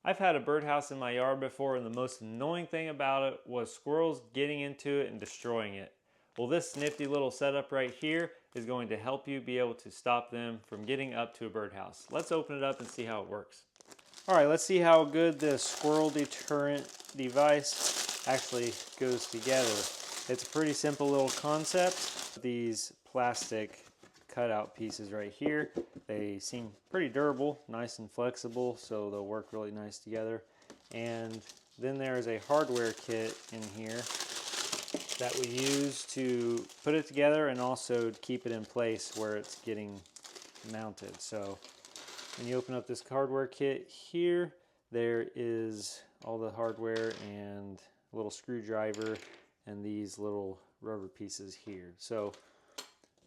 I've had a birdhouse in my yard before, and the most annoying thing about it was squirrels getting into it and destroying it. Well, this nifty little setup right here is going to help you be able to stop them from getting up to a birdhouse. Let's open it up and see how it works. All right, let's see how good this squirrel deterrent device actually goes together. It's a pretty simple little concept. These plastic cutout pieces right here, they seem pretty durable, nice and flexible, so they'll work really nice together. And then there is a hardware kit in here that we use to put it together and also keep it in place where it's getting mounted. So when you open up this hardware kit here, there is all the hardware and a little screwdriver and these little rubber pieces here. So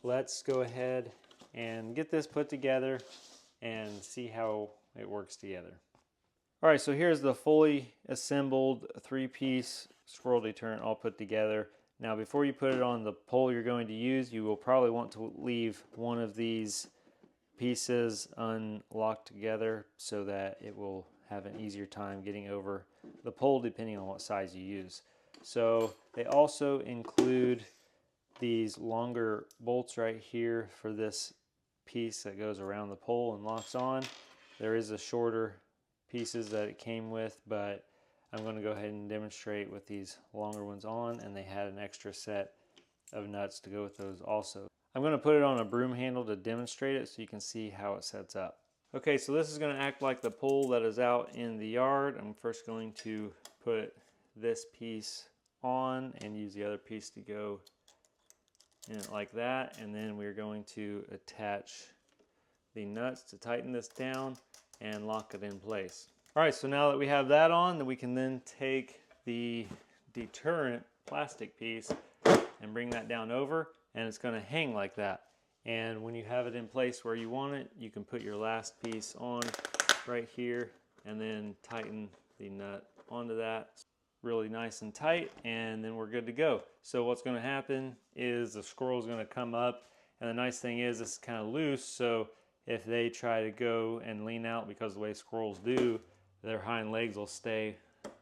let's go ahead and get this put together and see how it works together. All right, so here's the fully assembled 3-piece squirrel deterrent all put together. Now, before you put it on the pole you're going to use, you will probably want to leave one of these pieces unlocked together so that it will have an easier time getting over the pole depending on what size you use. So they also include these longer bolts right here for this piece that goes around the pole and locks on. There is a shorter pieces that it came with, but I'm going to go ahead and demonstrate with these longer ones on, and they had an extra set of nuts to go with those also. I'm going to put it on a broom handle to demonstrate it so you can see how it sets up. Okay, so this is going to act like the pole that is out in the yard. I'm first going to put this piece on and use the other piece to go in it like that, and then we're going to attach the nuts to tighten this down and lock it in place. All right, so now that we have that on, then we can then take the deterrent plastic piece and bring that down over, and it's going to hang like that. And when you have it in place where you want it, you can put your last piece on right here and then tighten the nut onto that really nice and tight, and then we're good to go. So what's going to happen is the squirrel is going to come up, and the nice thing is it's kind of loose, so if they try to go and lean out, because the way squirrels do, their hind legs will stay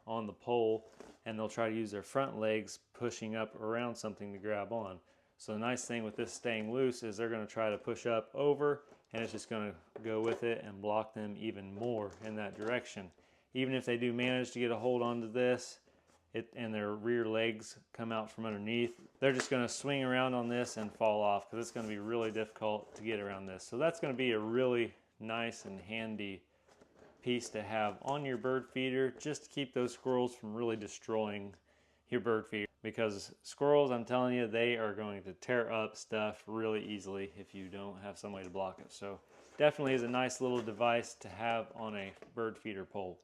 on the pole, and they'll try to use their front legs pushing up around something to grab on. So the nice thing with this staying loose is they're going to try to push up over, and it's just going to go with it and block them even more in that direction. Even if they do manage to get a hold onto this, and their rear legs come out from underneath, they're just going to swing around on this and fall off, because it's going to be really difficult to get around this. So that's going to be a really nice and handy piece to have on your bird feeder, just to keep those squirrels from really destroying your bird feeder. Because squirrels, I'm telling you, they are going to tear up stuff really easily if you don't have some way to block it. So definitely is a nice little device to have on a bird feeder pole.